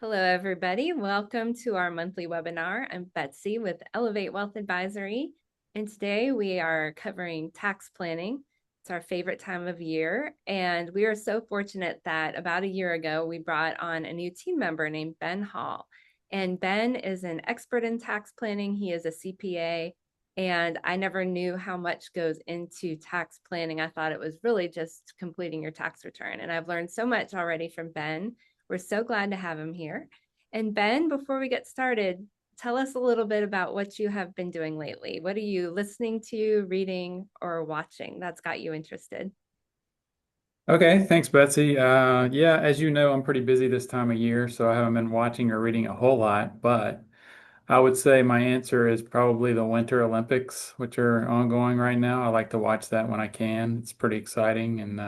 Hello, everybody. Welcome to our monthly webinar. I'm Betsy with Elevate Wealth Advisory, and today we are covering tax planning. It's our favorite time of year, and we are so fortunate that about a year ago, we brought on a new team member named Ben Hall. And Ben is an expert in tax planning. He is a CPA, and I never knew how much goes into tax planning. I thought it was really just completing your tax return, and I've learned so much already from Ben. We're so glad to have him here. And Ben, before we get started, tell us a little bit about what you have been doing lately. What are you listening to, reading, or watching that's got you interested? Okay, thanks, Betsy. Yeah, as you know, I'm pretty busy this time of year, so I haven't been watching or reading a whole lot, but I would say my answer is probably the Winter Olympics, which are ongoing right now. I like to watch that when I can. It's pretty exciting, and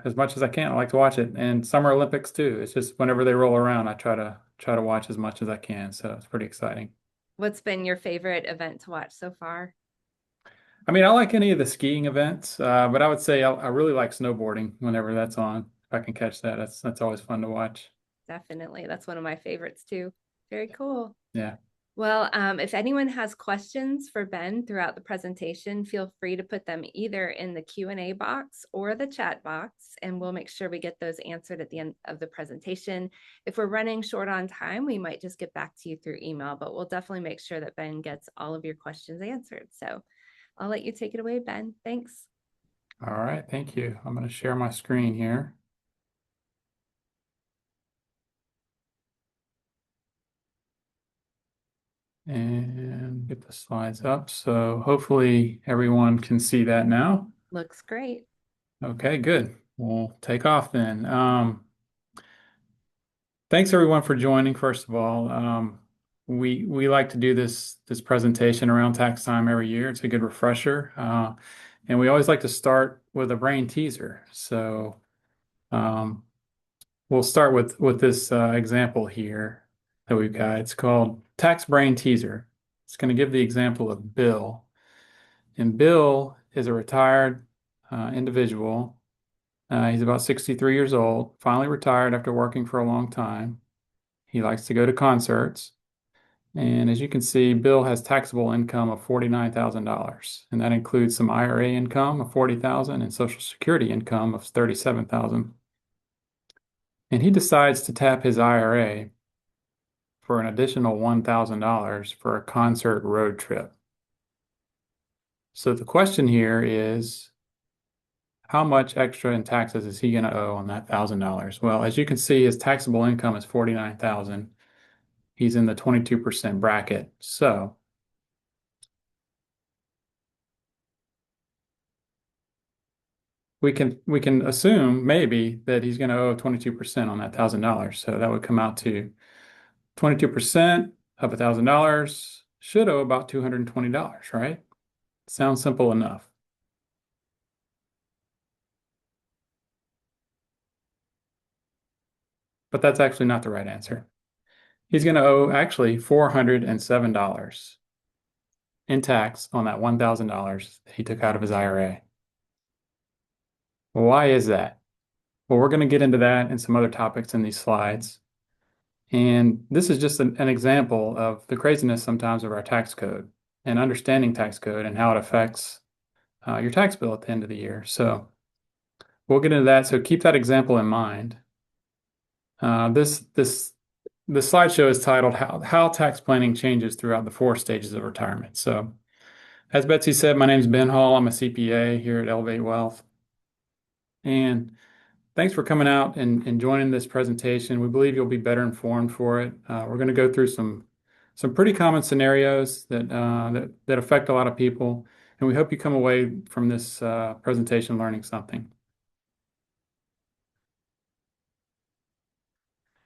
as much as I can, I like to watch it. And Summer Olympics too. It's just whenever they roll around, I try to watch as much as I can, so it's pretty exciting. What's been your favorite event to watch so far? I mean, I like any of the skiing events, but I would say I really like snowboarding whenever that's on. If I can catch that, that's always fun to watch. Definitely. That's one of my favorites too. Very cool. Yeah. Well, if anyone has questions for Ben throughout the presentation, feel free to put them either in the Q&A box or the chat box, and we'll make sure we get those answered at the end of the presentation. If we're running short on time, we might just get back to you through email, but we'll definitely make sure that Ben gets all of your questions answered. So I'll let you take it away, Ben. Thanks. All right. Thank you. I'm going to share my screen here and get the slides up. So hopefully everyone can see that now. Looks great. Okay, good. We'll take off then. Thanks everyone for joining, first of all. We like to do this presentation around tax time every year. It's a good refresher. And we always like to start with a brain teaser. So um, we'll start with this example here that we've got. It's called Tax Brain Teaser. It's going to give the example of Bill. And Bill is a retired individual. He's about 63 years old, finally retired after working for a long time. He likes to go to concerts. And as you can see, Bill has taxable income of $49,000, and that includes some IRA income of $40,000 and Social Security income of $37,000. And he decides to tap his IRA for an additional $1,000 for a concert road trip. So the question here is, how much extra in taxes is he going to owe on that $1,000? Well, as you can see, his taxable income is $49,000. He's in the 22% bracket. So we can assume maybe that he's going to owe 22% on that $1,000. So that would come out to 22% of $1,000 should owe about $220, right? Sounds simple enough. But that's actually not the right answer. He's going to owe actually $407 in tax on that $1,000 that he took out of his IRA. Why is that? Well, we're going to get into that and some other topics in these slides. And this is just an example of the craziness sometimes of our tax code and understanding tax code and how it affects your tax bill at the end of the year. So we'll get into that. So keep that example in mind. The slideshow is titled How Tax Planning Changes Throughout the Four Stages of Retirement. So as Betsy said, my name is Ben Hall. I'm a CPA here at Elevate Wealth. And thanks for coming out and joining this presentation. We believe you'll be better informed for it. We're going to go through some pretty common scenarios that affect a lot of people, and we hope you come away from this presentation learning something.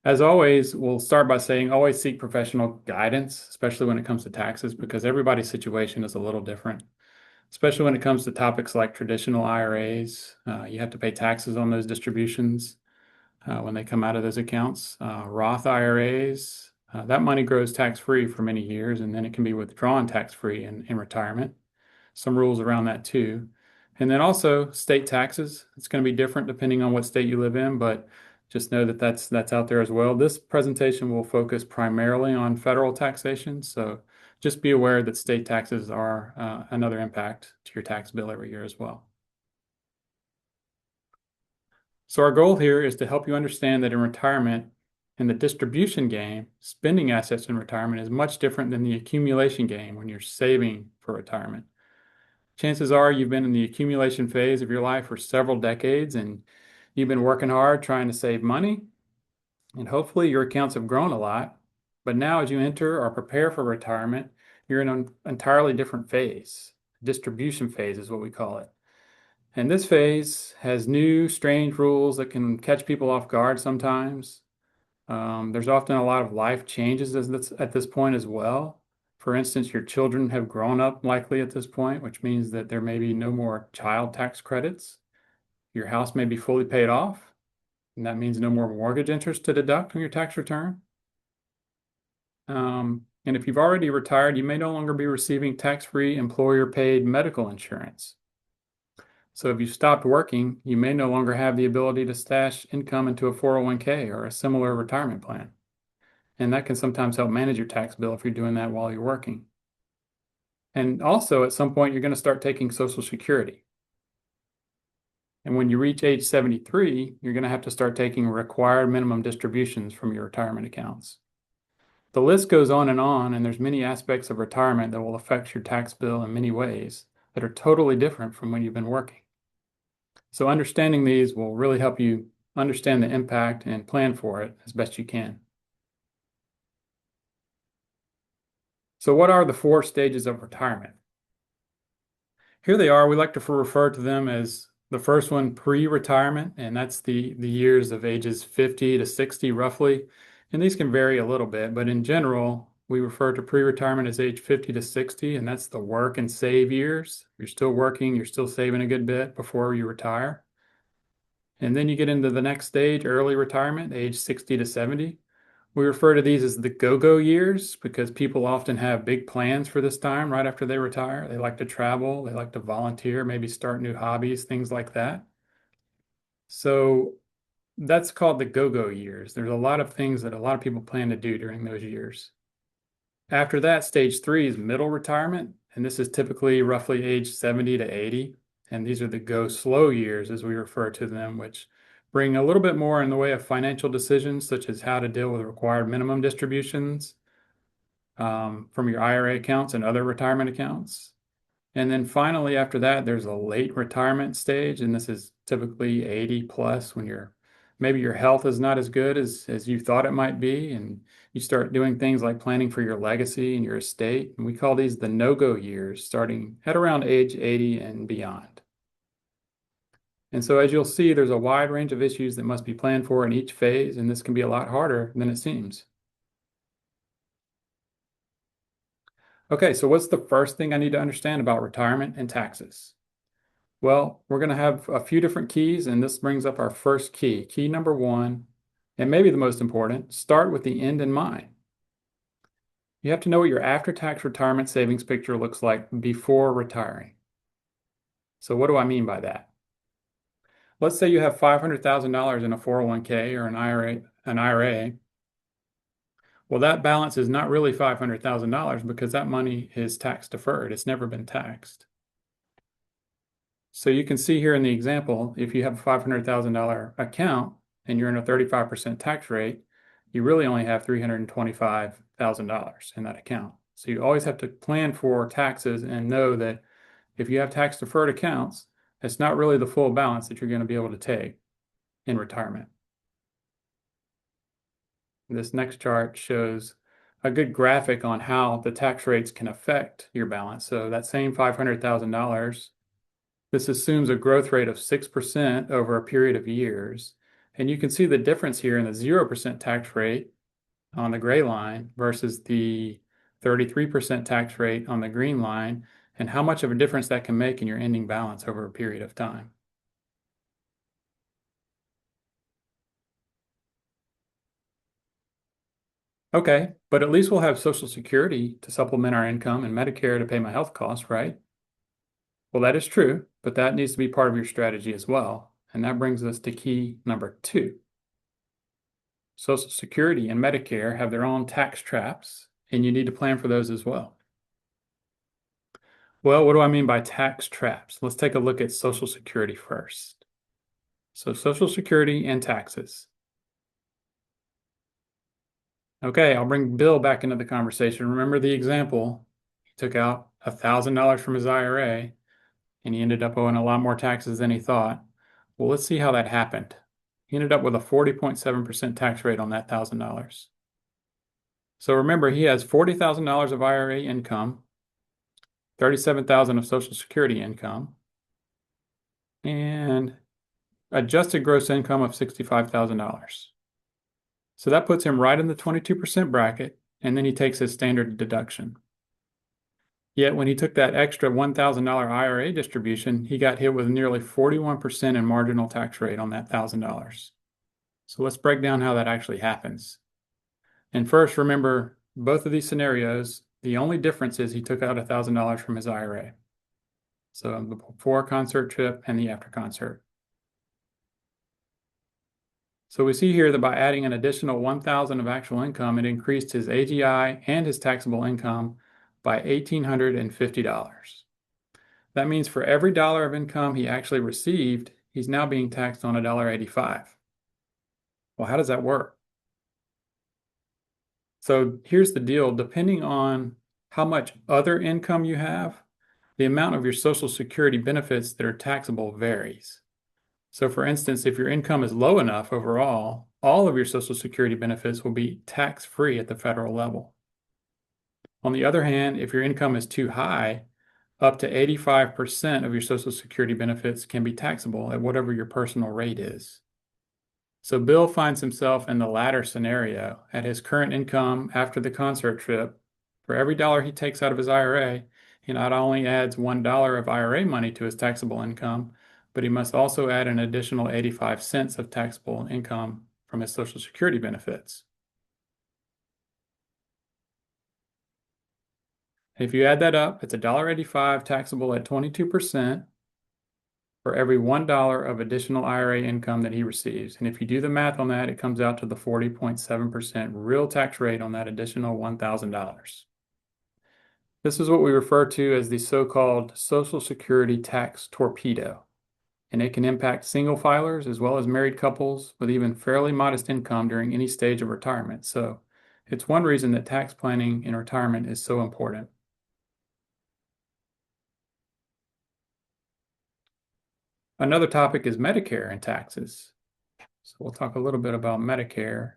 As always, we'll start by saying always seek professional guidance, especially when it comes to taxes, because everybody's situation is a little different, especially when it comes to topics like traditional IRAs. You have to pay taxes on those distributions when they come out of those accounts. Roth IRAs, that money grows tax-free for many years, and then it can be withdrawn tax-free in retirement. Some rules around that too. And then also state taxes. It's going to be different depending on what state you live in, but Just know that that's out there as well. This presentation will focus primarily on federal taxation, so just be aware that state taxes are another impact to your tax bill every year as well. So our goal here is to help you understand that in retirement, in the distribution game, spending assets in retirement is much different than the accumulation game when you're saving for retirement. Chances are you've been in the accumulation phase of your life for several decades and you've been working hard trying to save money, and hopefully your accounts have grown a lot. But now, as you enter or prepare for retirement, you're in an entirely different phase. Distribution phase is what we call it. And this phase has new, strange rules that can catch people off guard sometimes. There's often a lot of life changes at this point as well. For instance, your children have grown up likely at this point, which means that there may be no more child tax credits. Your house may be fully paid off, and that means no more mortgage interest to deduct on your tax return. And if you've already retired, you may no longer be receiving tax-free employer-paid medical insurance. So if you stopped working, you may no longer have the ability to stash income into a 401k or a similar retirement plan. And that can sometimes help manage your tax bill if you're doing that while you're working. And also, at some point, you're going to start taking Social Security. And when you reach age 73, you're going to have to start taking required minimum distributions from your retirement accounts. The list goes on, and there's many aspects of retirement that will affect your tax bill in many ways that are totally different from when you've been working. So understanding these will really help you understand the impact and plan for it as best you can. So what are the 4 stages of retirement? Here they are. We like to refer to them as the first one, pre-retirement, and that's the years of ages 50 to 60 roughly. And these can vary a little bit, but in general, we refer to pre-retirement as age 50 to 60, and that's the work and save years. You're still working, you're still saving a good bit before you retire. And then you get into the next stage, early retirement, age 60 to 70. We refer to these as the go-go years because people often have big plans for this time right after they retire. They like to travel, they like to volunteer, maybe start new hobbies, things like that. So that's called the go-go years. There's a lot of things that a lot of people plan to do during those years. After that, stage 3 is middle retirement, and this is typically roughly age 70 to 80. And these are the go slow years, as we refer to them, which bring a little bit more in the way of financial decisions, such as how to deal with required minimum distributions from your IRA accounts and other retirement accounts. And then finally, after that, there's a late retirement stage, and this is typically 80 plus when maybe your health is not as good as you thought it might be, and you start doing things like planning for your legacy and your estate. And we call these the no-go years, starting at around age 80 and beyond. And so as you'll see, there's a wide range of issues that must be planned for in each phase, and this can be a lot harder than it seems. Okay, so what's the first thing I need to understand about retirement and taxes? Well, we're going to have a few different keys, and this brings up our first key. Key number 1, and maybe the most important, start with the end in mind. You have to know what your after-tax retirement savings picture looks like before retiring. So what do I mean by that? Let's say you have $500,000 in a 401k or an IRA. Well, that balance is not really $500,000 because that money is tax deferred. It's never been taxed. So you can see here in the example, if you have a $500,000 account and you're in a 35% tax rate, you really only have $325,000 in that account. So you always have to plan for taxes and know that if you have tax deferred accounts, it's not really the full balance that you're going to be able to take in retirement. This next chart shows a good graphic on how the tax rates can affect your balance. So that same $500,000, this assumes a growth rate of 6% over a period of years. And you can see the difference here in the 0% tax rate on the gray line versus the 33% tax rate on the green line, and how much of a difference that can make in your ending balance over a period of time. Okay, but at least we'll have Social Security to supplement our income and Medicare to pay my health costs, right? Well, that is true, but that needs to be part of your strategy as well. And that brings us to key number 2. Social Security and Medicare have their own tax traps, and you need to plan for those as well. Well, what do I mean by tax traps? Let's take a look at Social Security first. So Social Security and taxes. Okay, I'll bring Bill back into the conversation. Remember the example. He took out $1,000 from his IRA and he ended up owing a lot more taxes than he thought. Well, let's see how that happened. He ended up with a 40.7% tax rate on that $1,000. So remember, he has $40,000 of IRA income, $37,000 of Social Security income, and adjusted gross income of $65,000. So that puts him right in the 22% bracket, and then he takes his standard deduction. Yet when he took that extra $1,000 IRA distribution, he got hit with nearly 41% in marginal tax rate on that $1,000. So let's break down how that actually happens. And first, remember, both of these scenarios, the only difference is he took out $1,000 from his IRA. So the before concert trip and the after concert. So we see here that by adding an additional $1,000 of actual income, it increased his AGI and his taxable income by $1,850. That means for every dollar of income he actually received, he's now being taxed on $1.85. Well, how does that work? So here's the deal. Depending on how much other income you have, the amount of your Social Security benefits that are taxable varies. So for instance, if your income is low enough overall, all of your Social Security benefits will be tax-free at the federal level. On the other hand, if your income is too high, up to 85% of your Social Security benefits can be taxable at whatever your personal rate is. So Bill finds himself in the latter scenario. At his current income after the concert trip, for every dollar he takes out of his IRA, he not only adds $1 of IRA money to his taxable income, but he must also add an additional 85 cents of taxable income from his Social Security benefits. If you add that up, it's $1.85 taxable at 22% for every $1 of additional IRA income that he receives. And if you do the math on that, it comes out to the 40.7% real tax rate on that additional $1,000. This is what we refer to as the so-called Social Security tax torpedo, and it can impact single filers as well as married couples with even fairly modest income during any stage of retirement. So it's one reason that tax planning in retirement is so important. Another topic is Medicare and taxes. So we'll talk a little bit about Medicare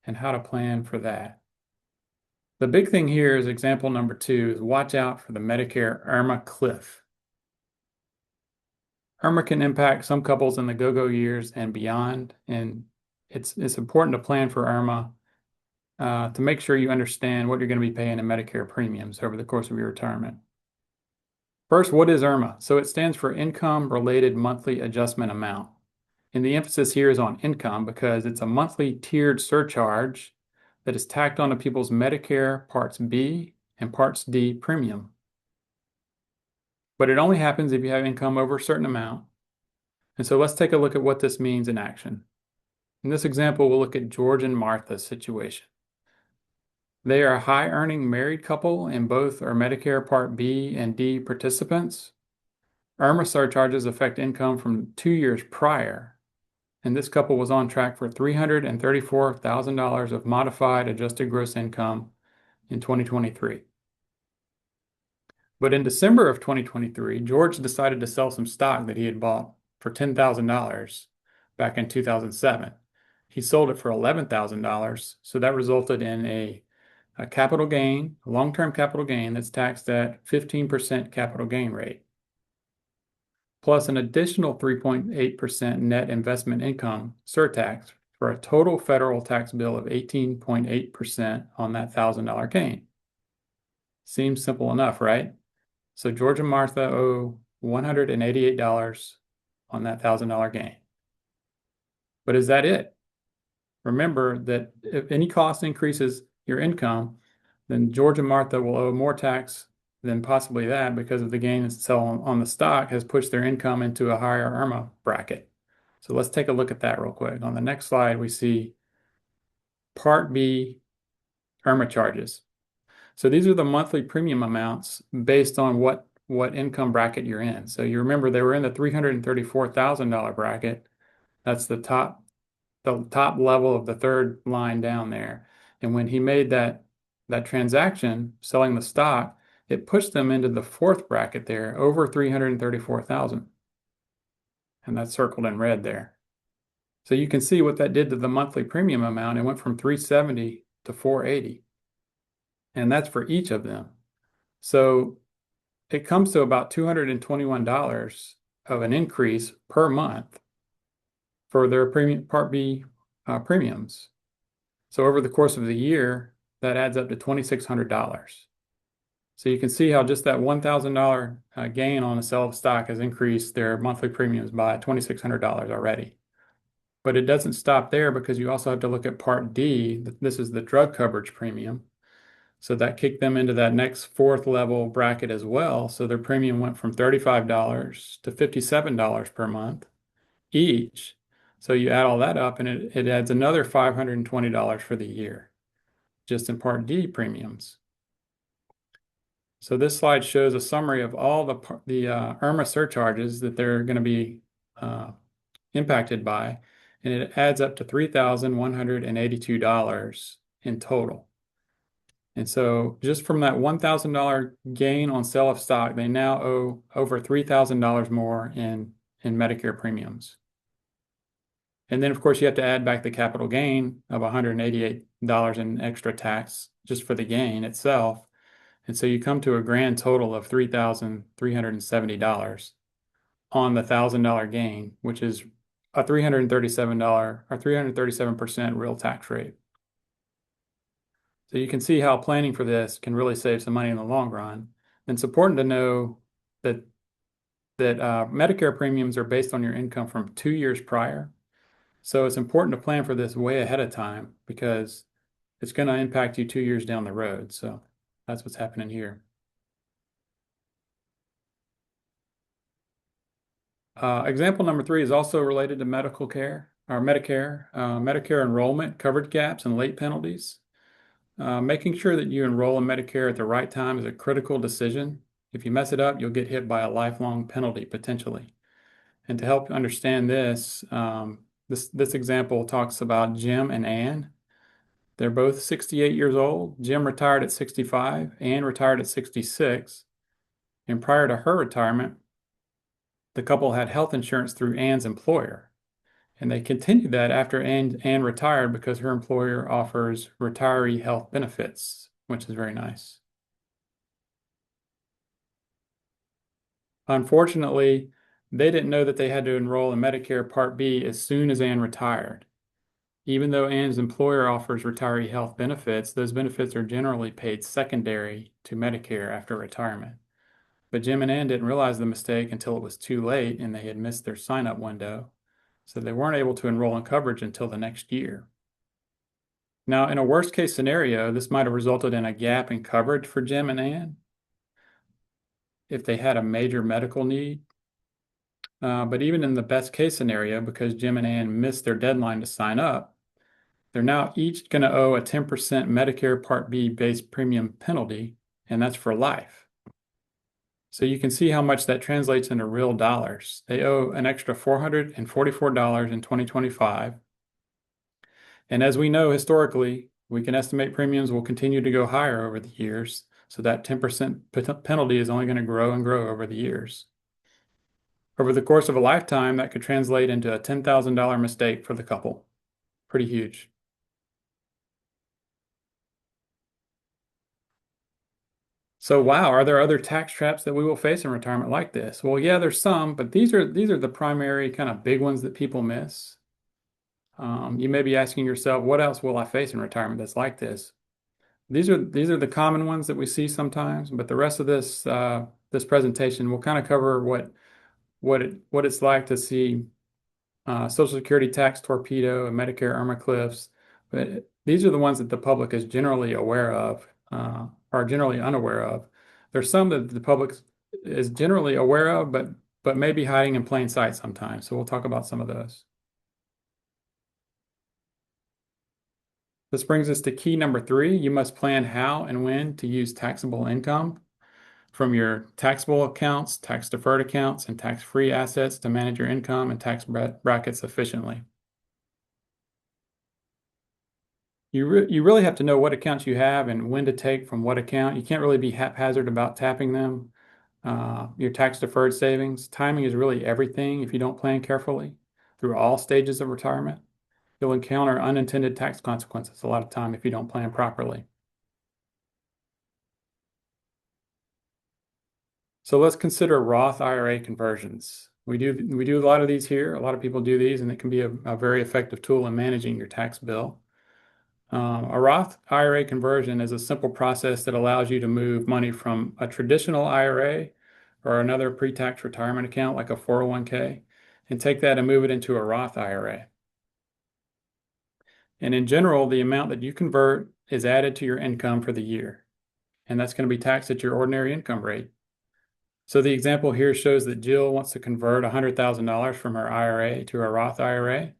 and how to plan for that. The big thing here is example number 2 is watch out for the Medicare IRMAA cliff. IRMAA can impact some couples in the go-go years and beyond, and it's important to plan for IRMAA to make sure you understand what you're going to be paying in Medicare premiums over the course of your retirement. First, what is IRMAA? So it stands for Income Related Monthly Adjustment Amount. And the emphasis here is on income because it's a monthly tiered surcharge that is tacked onto people's Medicare Parts B and Parts D premium. But it only happens if you have income over a certain amount. And so let's take a look at what this means in action. In this example, we'll look at George and Martha's situation. They are a high-earning married couple and both are Medicare Part B and D participants. IRMAA surcharges affect income from 2 years prior, and this couple was on track for $334,000 of modified adjusted gross income in 2023. But in December of 2023, George decided to sell some stock that he had bought for $10,000 back in 2007. He sold it for $11,000, so that resulted in a capital gain, a long-term capital gain that's taxed at 15% capital gain rate, plus an additional 3.8% net investment income surtax for a total federal tax bill of 18.8% on that $1,000 gain. Seems simple enough, right? So George and Martha owe $188 on that $1,000 gain. But is that it? Remember that if any cost increases your income, then George and Martha will owe more tax than possibly that because of the gain itself on the stock has pushed their income into a higher IRMAA bracket. So let's take a look at that real quick. On the next slide, we see Part B IRMAA charges. So these are the monthly premium amounts based on what income bracket you're in. So you remember they were in the $334,000 bracket. That's the top level of the third line down there. And when he made that transaction selling the stock, it pushed them into the fourth bracket there, over 334,000. And that's circled in red there. So you can see what that did to the monthly premium amount. It went from 370 to 480. And that's for each of them. So it comes to about $221 of an increase per month for their premium Part B premiums. So over the course of the year, that adds up to $2,600. So you can see how just that $1,000 gain on the sale of stock has increased their monthly premiums by $2,600 already. But it doesn't stop there because you also have to look at Part D. This is the drug coverage premium. So that kicked them into that next fourth level bracket as well. So their premium went from $35 to $57 per month each. So you add all that up and it adds another $520 for the year, just in Part D premiums. So this slide shows a summary of all the IRMAA surcharges that they're going to be impacted by, and it adds up to $3,182 in total. And so just from that $1,000 gain on sale of stock, they now owe over $3,000 more in Medicare premiums. And then, of course, you have to add back the capital gain of $188 in extra tax just for the gain itself. And so you come to a grand total of $3,370 on the $1,000 gain, which is a $337 or 337% real tax rate. So you can see how planning for this can really save some money in the long run. And it's important to know that Medicare premiums are based on your income from 2 years prior. So it's important to plan for this way ahead of time because it's going to impact you 2 years down the road. So that's what's happening here. Example number 3 is also related to medical care or Medicare, Medicare enrollment, coverage gaps, and late penalties. Making sure that you enroll in Medicare at the right time is a critical decision. If you mess it up, you'll get hit by a lifelong penalty potentially. And to help understand this, this example talks about Jim and Ann. They're both 68 years old. Jim retired at 65, Ann retired at 66. And prior to her retirement, the couple had health insurance through Ann's employer. And they continued that after Ann retired because her employer offers retiree health benefits, which is very nice. Unfortunately, they didn't know that they had to enroll in Medicare Part B as soon as Ann retired. Even though Ann's employer offers retiree health benefits, those benefits are generally paid secondary to Medicare after retirement. But Jim and Ann didn't realize the mistake until it was too late and they had missed their sign-up window. So they weren't able to enroll in coverage until the next year. Now, in a worst case scenario, this might have resulted in a gap in coverage for Jim and Ann if they had a major medical need. But even in the best case scenario, because Jim and Ann missed their deadline to sign up, they're now each going to owe a 10% Medicare Part B base premium penalty, and that's for life. So you can see how much that translates into real dollars. They owe an extra $444 in 2025. And as we know historically, we can estimate premiums will continue to go higher over the years. So that 10% penalty is only going to grow and grow over the years. Over the course of a lifetime, that could translate into a $10,000 mistake for the couple. Pretty huge. So wow, are there other tax traps that we will face in retirement like this? Well, yeah, there's some, but these are the primary kind of big ones that people miss. You may be asking yourself, what else will I face in retirement that's like this? These are the common ones that we see sometimes, but the rest of this this presentation will kind of cover what it's like to see Social Security tax torpedo and Medicare IRMAA cliffs. But these are the ones that the public is generally aware of or generally unaware of. There's some that the public is generally aware of, but may be hiding in plain sight sometimes. So we'll talk about some of those. This brings us to key number 3. You must plan how and when to use taxable income from your taxable accounts, tax-deferred accounts, and tax-free assets to manage your income and tax brackets efficiently. You really have to know what accounts you have and when to take from what account. You can't really be haphazard about tapping them. Your tax-deferred savings. Timing is really everything if you don't plan carefully through all stages of retirement. You'll encounter unintended tax consequences a lot of time if you don't plan properly. So let's consider Roth IRA conversions. We do a lot of these here. A lot of people do these, and it can be a very effective tool in managing your tax bill. A Roth IRA conversion is a simple process that allows you to move money from a traditional IRA or another pre-tax retirement account like a 401k and take that and move it into a Roth IRA. And in general, the amount that you convert is added to your income for the year, and that's going to be taxed at your ordinary income rate. So the example here shows that Jill wants to convert $100,000 from her IRA to a Roth IRA.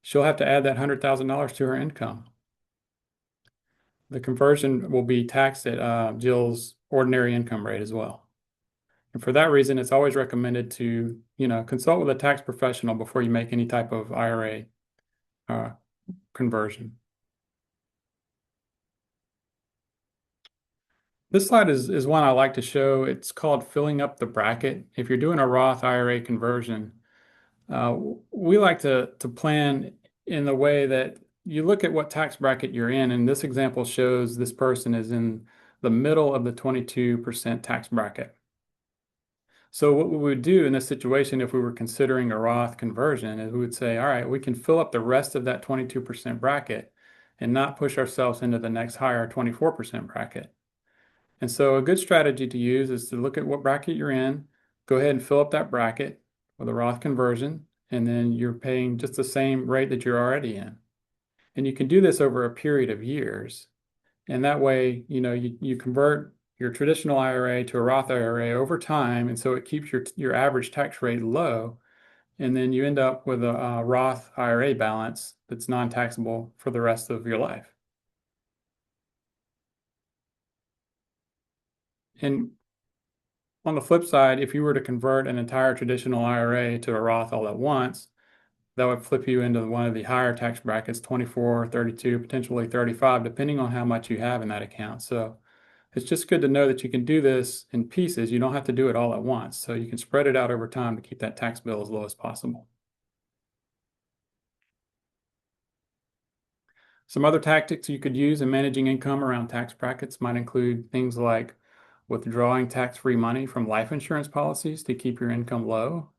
She'll have to add that $100,000 to her income. The conversion will be taxed at Jill's ordinary income rate as well. And for that reason, it's always recommended to, consult with a tax professional before you make any type of IRA conversion. This slide is one I like to show. It's called filling up the bracket. If you're doing a Roth IRA conversion, we like to plan in the way that you look at what tax bracket you're in, and this example shows this person is in the middle of the 22% tax bracket. So what we would do in this situation if we were considering a Roth conversion is we would say, all right, we can fill up the rest of that 22% bracket and not push ourselves into the next higher 24% bracket. And so a good strategy to use is to look at what bracket you're in, go ahead and fill up that bracket with a Roth conversion, and then you're paying just the same rate that you're already in. And you can do this over a period of years. And that way, you convert your traditional IRA to a Roth IRA over time, and so it keeps your average tax rate low, and then you end up with a Roth IRA balance that's non-taxable for the rest of your life. And on the flip side, if you were to convert an entire traditional IRA to a Roth all at once, that would flip you into one of the higher tax brackets, 24, 32, potentially 35, depending on how much you have in that account. So it's just good to know that you can do this in pieces. You don't have to do it all at once. So you can spread it out over time to keep that tax bill as low as possible. Some other tactics you could use in managing income around tax brackets might include things like withdrawing tax-free money from life insurance policies to keep your income low,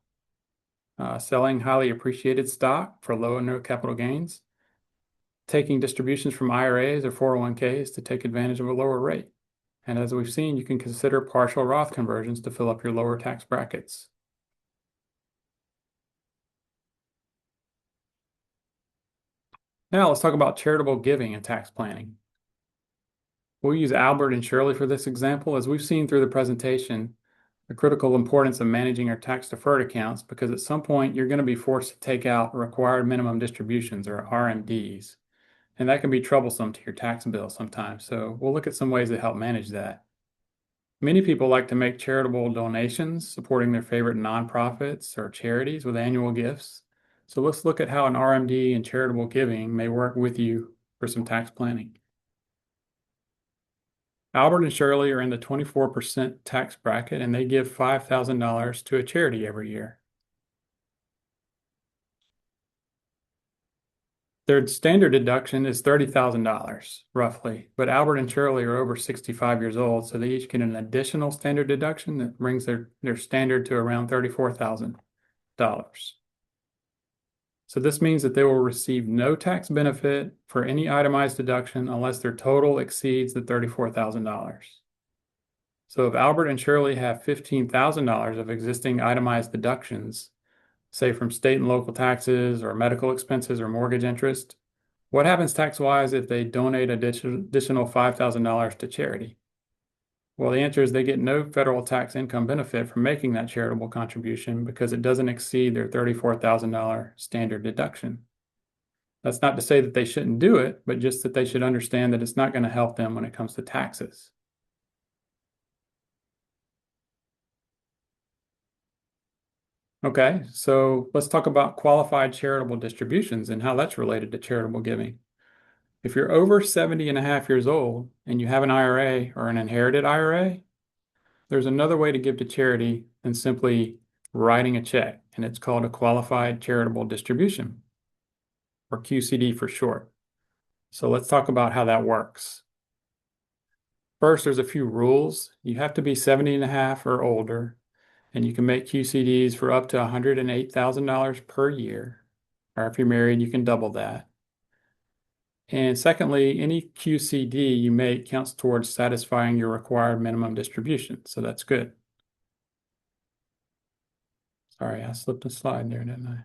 selling highly appreciated stock for low and no capital gains, taking distributions from IRAs or 401ks to take advantage of a lower rate. And as we've seen, you can consider partial Roth conversions to fill up your lower tax brackets. Now let's talk about charitable giving and tax planning. We'll use Albert and Shirley for this example. As we've seen through the presentation, the critical importance of managing our tax-deferred accounts, because at some point you're going to be forced to take out required minimum distributions or RMDs. And that can be troublesome to your tax bill sometimes. So we'll look at some ways to help manage that. Many people like to make charitable donations, supporting their favorite nonprofits or charities with annual gifts. So let's look at how an RMD and charitable giving may work with you for some tax planning. Albert and Shirley are in the 24% tax bracket, and they give $5,000 to a charity every year. Their standard deduction is $30,000, roughly, but Albert and Shirley are over 65 years old, so they each get an additional standard deduction that brings their standard to around $34,000. So this means that they will receive no tax benefit for any itemized deduction unless their total exceeds the $34,000. So if Albert and Shirley have $15,000 of existing itemized deductions, say from state and local taxes or medical expenses or mortgage interest, what happens tax-wise if they donate additional $5,000 to charity? Well, the answer is they get no federal tax income benefit from making that charitable contribution because it doesn't exceed their $34,000 standard deduction. That's not to say that they shouldn't do it, but just that they should understand that it's not going to help them when it comes to taxes. Okay, so let's talk about qualified charitable distributions and how that's related to charitable giving. If you're over 70 and a half years old and you have an IRA or an inherited IRA, there's another way to give to charity than simply writing a check, and it's called a qualified charitable distribution, or QCD for short. So let's talk about how that works. First, there's a few rules. You have to be 70 and a half or older, and you can make QCDs for up to $108,000 per year. Or if you're married, you can double that. And secondly, any QCD you make counts towards satisfying your required minimum distribution. So that's good. Sorry, I slipped a slide there, didn't I?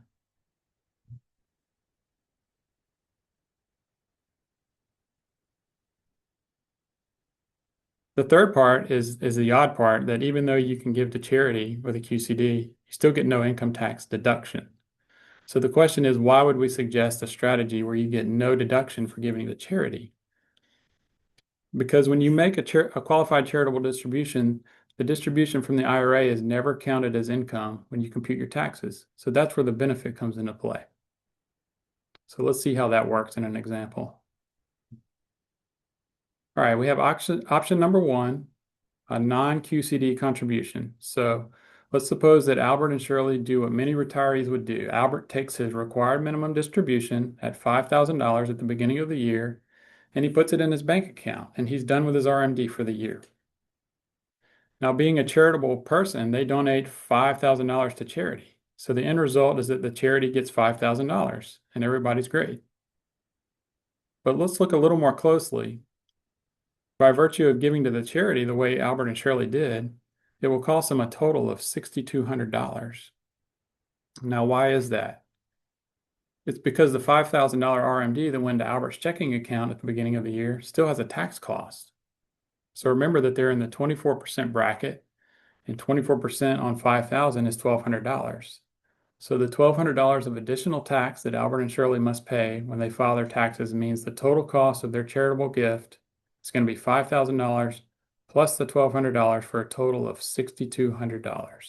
The third part is the odd part that even though you can give to charity with a QCD, you still get no income tax deduction. So the question is, why would we suggest a strategy where you get no deduction for giving to charity? Because when you make a qualified charitable distribution, the distribution from the IRA is never counted as income when you compute your taxes. So that's where the benefit comes into play. So let's see how that works in an example. All right, we have option number one, a non-QCD contribution. So let's suppose that Albert and Shirley do what many retirees would do. Albert takes his required minimum distribution at $5,000 at the beginning of the year, and he puts it in his bank account, and he's done with his RMD for the year. Now, being a charitable person, they donate $5,000 to charity. So the end result is that the charity gets $5,000 and everybody's great. But let's look a little more closely. By virtue of giving to the charity the way Albert and Shirley did, it will cost them a total of $6,200. Now, why is that? It's because the $5,000 RMD that went to Albert's checking account at the beginning of the year still has a tax cost. So remember that they're in the 24% bracket, and 24% on 5,000 is $1,200. So the $1,200 of additional tax that Albert and Shirley must pay when they file their taxes means the total cost of their charitable gift is going to be $5,000 plus the $1,200 for a total of $6,200.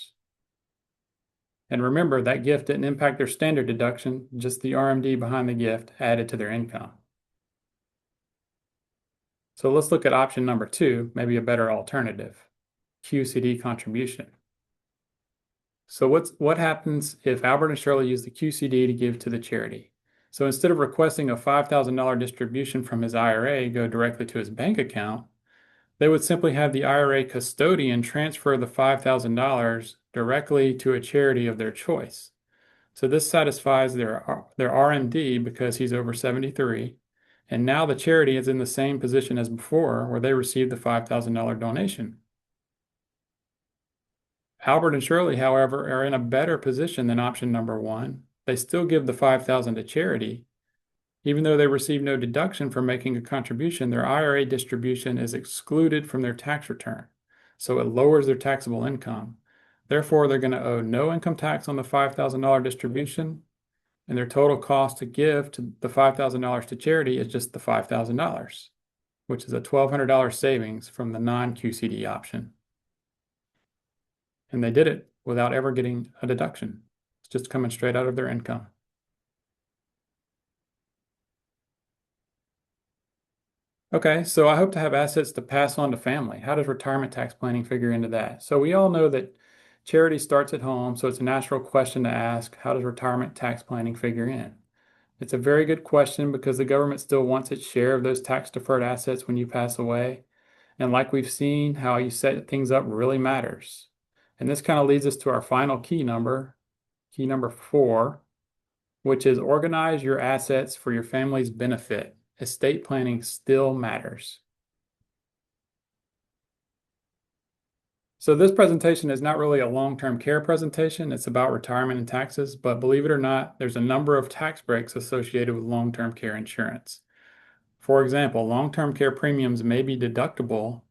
And remember, that gift didn't impact their standard deduction, just the RMD behind the gift added to their income. So let's look at option number two, maybe a better alternative, QCD contribution. So what happens if Albert and Shirley use the QCD to give to the charity? So instead of requesting a $5,000 distribution from his IRA go directly to his bank account, they would simply have the IRA custodian transfer the $5,000 directly to a charity of their choice. So this satisfies their RMD because he's over 73, and now the charity is in the same position as before where they received the $5,000 donation. Albert and Shirley, however, are in a better position than option number one. They still give the $5,000 to charity. Even though they receive no deduction for making a contribution, their IRA distribution is excluded from their tax return. So it lowers their taxable income. Therefore, they're going to owe no income tax on the $5,000 distribution, and their total cost to give to the $5,000 to charity is just the $5,000, which is a $1,200 savings from the non-QCD option. And they did it without ever getting a deduction. It's just coming straight out of their income. Okay, so I hope to have assets to pass on to family. How does retirement tax planning figure into that? So we all know that charity starts at home, so it's a natural question to ask, how does retirement tax planning figure in? It's a very good question because the government still wants its share of those tax-deferred assets when you pass away. And like we've seen, how you set things up really matters. And this kind of leads us to our final key number 4, which is organize your assets for your family's benefit. Estate planning still matters. So this presentation is not really a long-term care presentation. It's about retirement and taxes, but believe it or not, there's a number of tax breaks associated with long-term care insurance. For example, long-term care premiums may be deductible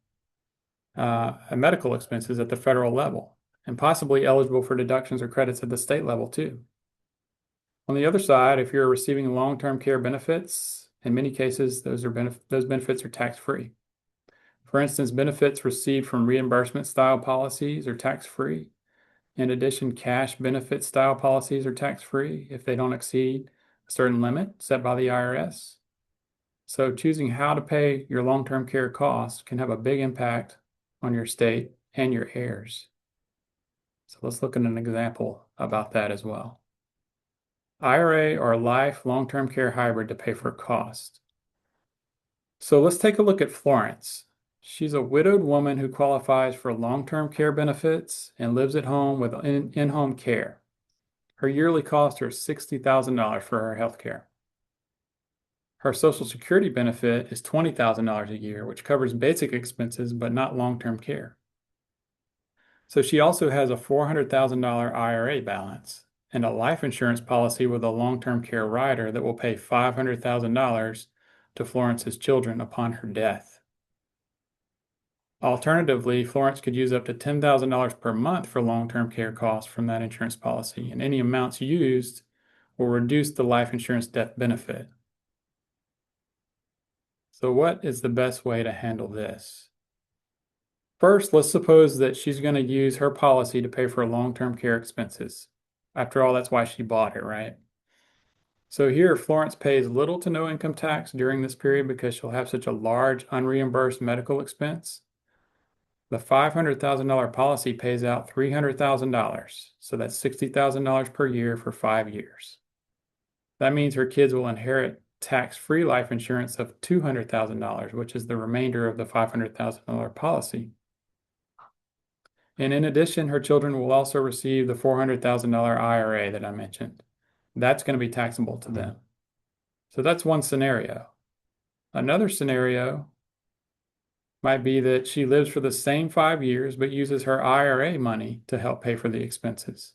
medical expenses at the federal level and possibly eligible for deductions or credits at the state level too. On the other side, if you're receiving long-term care benefits, in many cases, those benefits are tax-free. For instance, benefits received from reimbursement style policies are tax-free. In addition, cash benefit style policies are tax-free if they don't exceed a certain limit set by the IRS. So choosing how to pay your long-term care costs can have a big impact on your estate and your heirs. So let's look at an example about that as well. IRA or life long-term care hybrid to pay for cost. So let's take a look at Florence. She's a widowed woman who qualifies for long-term care benefits and lives at home with in-home care. Her yearly costs are $60,000 for her health care. Her Social Security benefit is $20,000 a year, which covers basic expenses but not long-term care. So she also has a $400,000 IRA balance and a life insurance policy with a long-term care rider that will pay $500,000 to Florence's children upon her death. Alternatively, Florence could use up to $10,000 per month for long-term care costs from that insurance policy, and any amounts used will reduce the life insurance death benefit. So what is the best way to handle this? First, let's suppose that she's going to use her policy to pay for long-term care expenses. After all, that's why she bought it, right? So here, Florence pays little to no income tax during this period because she'll have such a large unreimbursed medical expense. The $500,000 policy pays out $300,000, so that's $60,000 per year for 5 years. That means her kids will inherit tax-free life insurance of $200,000, which is the remainder of the $500,000 policy. And in addition, her children will also receive the $400,000 IRA that I mentioned. That's going to be taxable to them. So that's one scenario. Another scenario might be that she lives for the same 5 years but uses her IRA money to help pay for the expenses.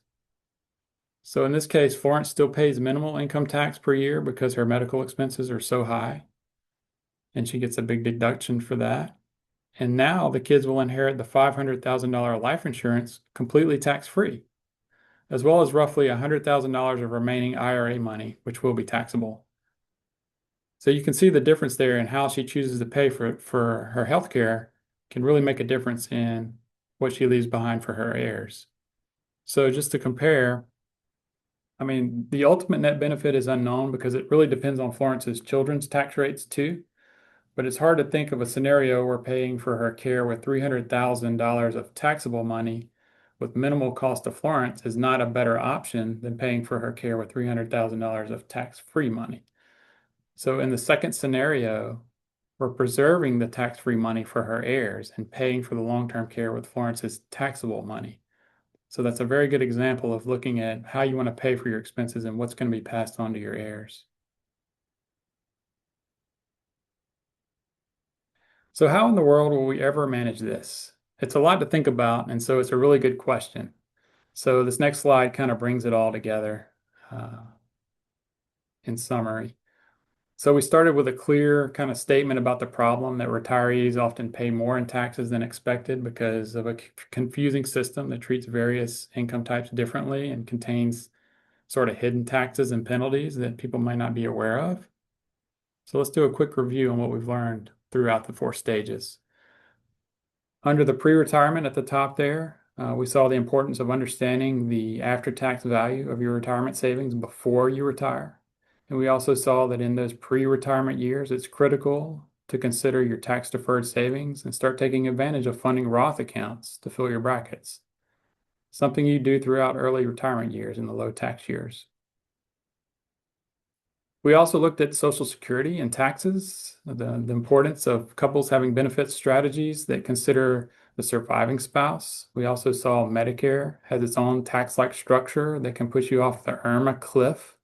So in this case, Florence still pays minimal income tax per year because her medical expenses are so high, and she gets a big deduction for that. And now the kids will inherit the $500,000 life insurance completely tax-free, as well as roughly $100,000 of remaining IRA money, which will be taxable. So you can see the difference there in how she chooses to pay for her health care can really make a difference in what she leaves behind for her heirs. So just to compare, I mean, the ultimate net benefit is unknown because it really depends on Florence's children's tax rates too. But it's hard to think of a scenario where paying for her care with $300,000 of taxable money with minimal cost to Florence is not a better option than paying for her care with $300,000 of tax-free money. So in the second scenario, we're preserving the tax-free money for her heirs and paying for the long-term care with Florence's taxable money. So that's a very good example of looking at how you want to pay for your expenses and what's going to be passed on to your heirs. So how in the world will we ever manage this? It's a lot to think about, and so it's a really good question. So this next slide kind of brings it all together in summary. So we started with a clear kind of statement about the problem that retirees often pay more in taxes than expected because of a confusing system that treats various income types differently and contains sort of hidden taxes and penalties that people might not be aware of. So let's do a quick review on what we've learned throughout the 4 stages. Under the pre-retirement at the top there, we saw the importance of understanding the after-tax value of your retirement savings before you retire. And we also saw that in those pre-retirement years, it's critical to consider your tax-deferred savings and start taking advantage of funding Roth accounts to fill your brackets, something you do throughout early retirement years in the low tax years. We also looked at Social Security and taxes, the importance of couples having benefit strategies that consider the surviving spouse. We also saw Medicare has its own tax-like structure that can push you off the IRMAA cliff.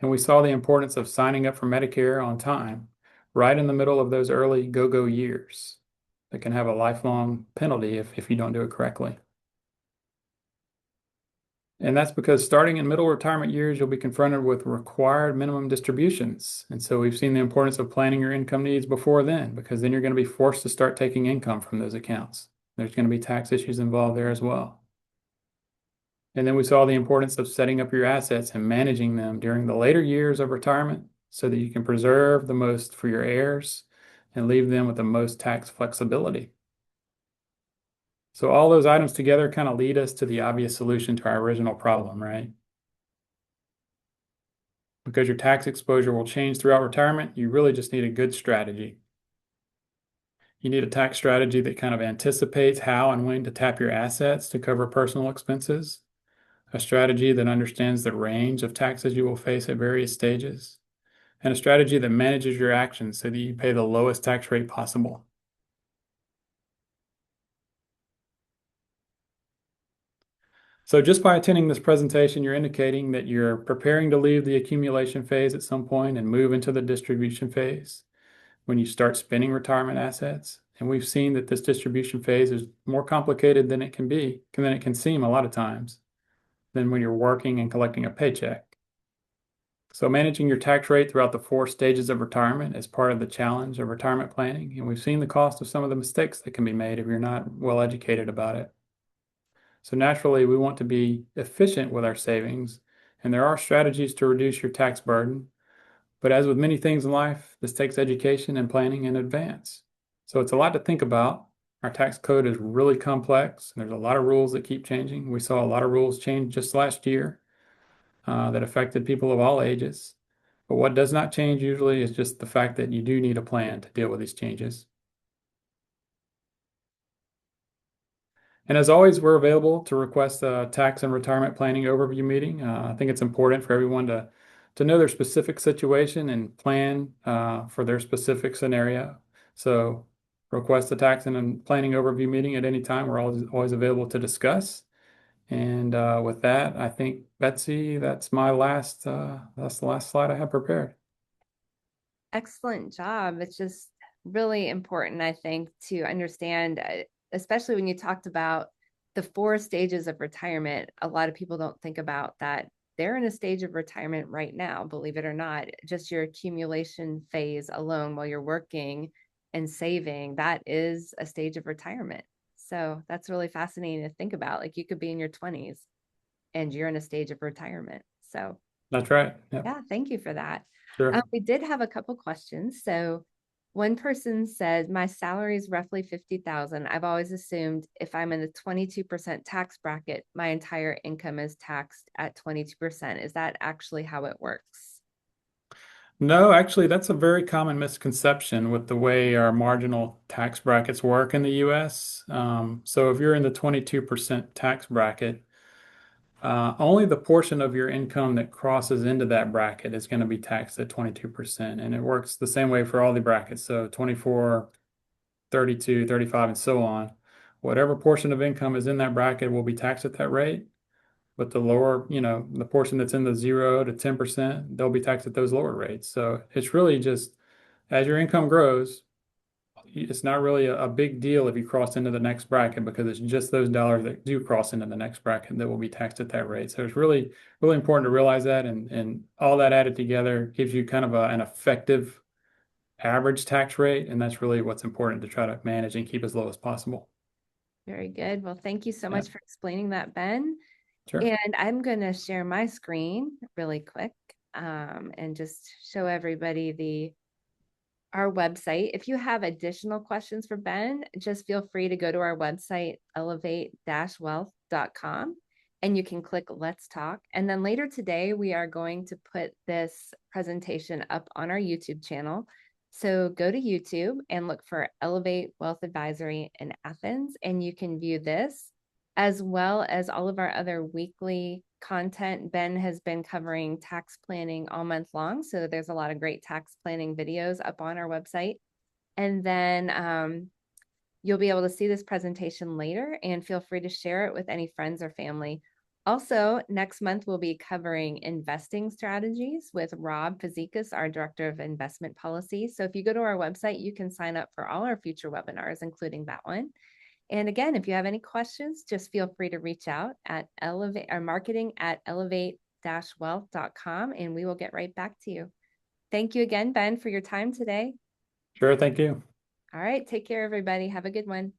And we saw the importance of signing up for Medicare on time, right in the middle of those early go-go years that can have a lifelong penalty if you don't do it correctly. And that's because starting in middle retirement years, you'll be confronted with required minimum distributions. And so we've seen the importance of planning your income needs before then, because then you're going to be forced to start taking income from those accounts. There's going to be tax issues involved there as well. And then we saw the importance of setting up your assets and managing them during the later years of retirement so that you can preserve the most for your heirs and leave them with the most tax flexibility. So all those items together kind of lead us to the obvious solution to our original problem, right? Because your tax exposure will change throughout retirement, you really just need a good strategy. You need a tax strategy that kind of anticipates how and when to tap your assets to cover personal expenses, a strategy that understands the range of taxes you will face at various stages, and a strategy that manages your actions so that you pay the lowest tax rate possible. So just by attending this presentation, you're indicating that you're preparing to leave the accumulation phase at some point and move into the distribution phase when you start spending retirement assets. And we've seen that this distribution phase is more complicated than it can be, than it can seem a lot of times, than when you're working and collecting a paycheck. So managing your tax rate throughout the 4 stages of retirement is part of the challenge of retirement planning. And we've seen the cost of some of the mistakes that can be made if you're not well educated about it. So naturally, we want to be efficient with our savings, and there are strategies to reduce your tax burden. But as with many things in life, this takes education and planning in advance. So it's a lot to think about. Our tax code is really complex, and there's a lot of rules that keep changing. We saw a lot of rules change just last year that affected people of all ages. But what does not change usually is just the fact that you do need a plan to deal with these changes. And as always, we're available to request a tax and retirement planning overview meeting. I think it's important for everyone to know their specific situation and plan for their specific scenario. So request a tax and planning overview meeting at any time. We're always available to discuss. And with that, I think, Betsy, that's the last slide I have prepared. Excellent job. It's just really important, I think, to understand, especially when you talked about the 4 stages of retirement. A lot of people don't think about that. They're in a stage of retirement right now, believe it or not. Just your accumulation phase alone while you're working and saving, that is a stage of retirement. So that's really fascinating to think about. Like you could be in your 20s and you're in a stage of retirement. So That's right. Yep. yeah, thank you for that. Sure. We did have a couple questions. So one person said, my salary is roughly 50,000. I've always assumed if I'm in the 22% tax bracket, my entire income is taxed at 22%. Is that actually how it works? No, actually, that's a very common misconception with the way our marginal tax brackets work in the US. So if you're in the 22% tax bracket, only the portion of your income that crosses into that bracket is going to be taxed at 22%. And it works the same way for all the brackets. So 24, 32, 35, and so on. Whatever portion of income is in that bracket will be taxed at that rate. But the lower, the portion that's in the 0 to 10%, they'll be taxed at those lower rates. So it's really just as your income grows, it's not really a big deal if you cross into the next bracket because it's just those dollars that do cross into the next bracket that will be taxed at that rate. So it's really, really important to realize that, and all that added together gives you kind of an effective average tax rate, and that's really what's important to try to manage and keep as low as possible. Very good. Well, thank you so Yeah, much for explaining that, Ben. sure. And I'm going to share my screen really quick and just show everybody our website. If you have additional questions for Ben, just feel free to go to our website, elevate-wealth.com, and you can click Let's Talk. And then later today, we are going to put this presentation up on our YouTube channel. So go to YouTube and look for Elevate Wealth Advisory in Athens, and you can view this as well as all of our other weekly content. Ben has been covering tax planning all month long. So there's a lot of great tax planning videos up on our website. And then you'll be able to see this presentation later and feel free to share it with any friends or family. Also, next month, we'll be covering investing strategies with Rob Fazekas, our Director of Investment Policy. So if you go to our website, you can sign up for all our future webinars, including that one. And again, if you have any questions, just feel free to reach out at marketing at elevate-wealth.com, and we will get right back to you. Thank you again, Ben, for your time today. Sure, thank you. All right, take care, everybody. Have a good one.